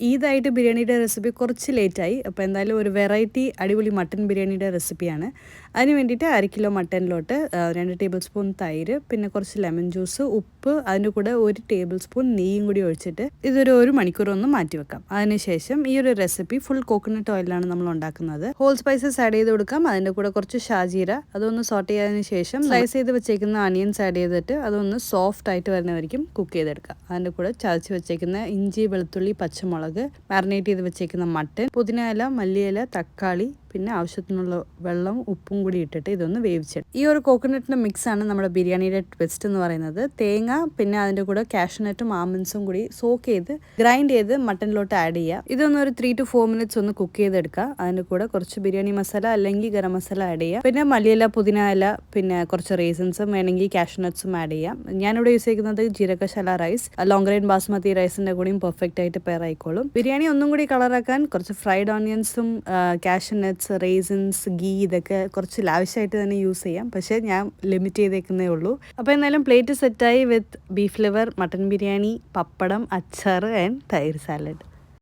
ഈദായിട്ട് ബിരിയാണിയുടെ റെസിപ്പി കുറച്ച് ലേറ്റായി. അപ്പോൾ എന്തായാലും ഒരു വെറൈറ്റി അടിപൊളി മട്ടൻ ബിരിയാണിയുടെ റെസിപ്പിയാണ്. അതിന് വേണ്ടിയിട്ട് 1/2 കിലോ മട്ടനിലോട്ട് 2 ടേബിൾ സ്പൂൺ തൈര്, പിന്നെ കുറച്ച് ലെമൺ ജ്യൂസ്, ഉപ്പ്, അതിൻ്റെ കൂടെ 1 ടേബിൾ സ്പൂൺ നെയ്യും കൂടി ഒഴിച്ചിട്ട് ഇതൊരു 1 മണിക്കൂർ ഒന്ന് മാറ്റി വെക്കാം. അതിനുശേഷം ഈ ഒരു റെസിപ്പി ഫുൾ കോക്കനട്ട് ഓയിലാണ് നമ്മൾ ഉണ്ടാക്കുന്നത്. ഹോൾ സ്പൈസസ് ആഡ് ചെയ്ത് കൊടുക്കാം. അതിൻ്റെ കൂടെ കുറച്ച് ഷാജീര അതൊന്ന് സോട്ട് ചെയ്തതിന് ശേഷം സ്ലൈസ് ചെയ്ത് വെച്ചേക്കുന്ന അനിയൻസ് ആഡ് ചെയ്തിട്ട് അതൊന്ന് സോഫ്റ്റ് ആയിട്ട് വരുന്നവരിക്കും കുക്ക് ചെയ്തെടുക്കാം. അതിൻ്റെ കൂടെ ചതച്ച് വെച്ചേക്കുന്ന ഇഞ്ചി, വെളുത്തുള്ളി, പച്ചമുളക്, മാരിനേറ്റ് ചെയ്ത് വെച്ചേക്കുന്ന മട്ടൻ, പുതിന ഇല, മല്ലിയില, തക്കാളി, പിന്നെ ആവശ്യത്തിനുള്ള വെള്ളം, ഉപ്പും കൂടി ഇട്ടിട്ട് ഇതൊന്ന് വേവിച്ചിട്ട് ഈ ഒരു കോക്കനട്ടിൻ്റെ മിക്സാണ് നമ്മുടെ ബിരിയാണിയുടെ ട്വിസ്റ്റ് എന്ന് പറയുന്നത്. തേങ്ങ പിന്നെ അതിൻ്റെ കൂടെ കാഷ്നട്ടും ആമൻസും കൂടി സോക്ക് ചെയ്ത് ഗ്രൈൻഡ് ചെയ്ത് മട്ടനിലോട്ട് ആഡ് ചെയ്യുക. ഇതൊന്ന് ഒരു 3 to 4 minutes ഒന്ന് കുക്ക് ചെയ്തെടുക്കുക. അതിൻ്റെ കൂടെ കുറച്ച് ബിരിയാണി മസാല അല്ലെങ്കിൽ ഗരം മസാല ആഡ് ചെയ്യുക. പിന്നെ മല്ലിയില, പുതിന ഇല, പിന്നെ കുറച്ച് റേസിൻസും വേണമെങ്കിൽ കാഷ്നട്ട്സും ആഡ് ചെയ്യാം. ഞാനിവിടെ യൂസ് ചെയ്യുന്നത് ജീരകശാല റൈസ്, ലോങ് ഗ്രെയിൻ ബാസ്മതി റൈസിൻ്റെ കൂടെയും പെർഫെക്റ്റ് ആയിട്ട് പെയർ ആയിക്കോളും. ബിരിയാണി ഒന്നും കൂടി കളറാക്കാൻ കുറച്ച് ഫ്രൈഡ് ഓണിയൻസും കാഷ്നട്ട്സ്, റേസിൻസ്, ഗീ ഇതൊക്കെ കുറച്ച് ലാവിഷായിട്ട് തന്നെ യൂസ് ചെയ്യാം. പക്ഷേ ഞാൻ ലിമിറ്റ് ചെയ്തേക്കുന്നേ ഉള്ളൂ. അപ്പോൾ എന്നാലും പ്ലേറ്റ് സെറ്റായി with beef liver, mutton biryani, pappadam, അച്ചാർ ആൻഡ് തൈര് സാലഡ്.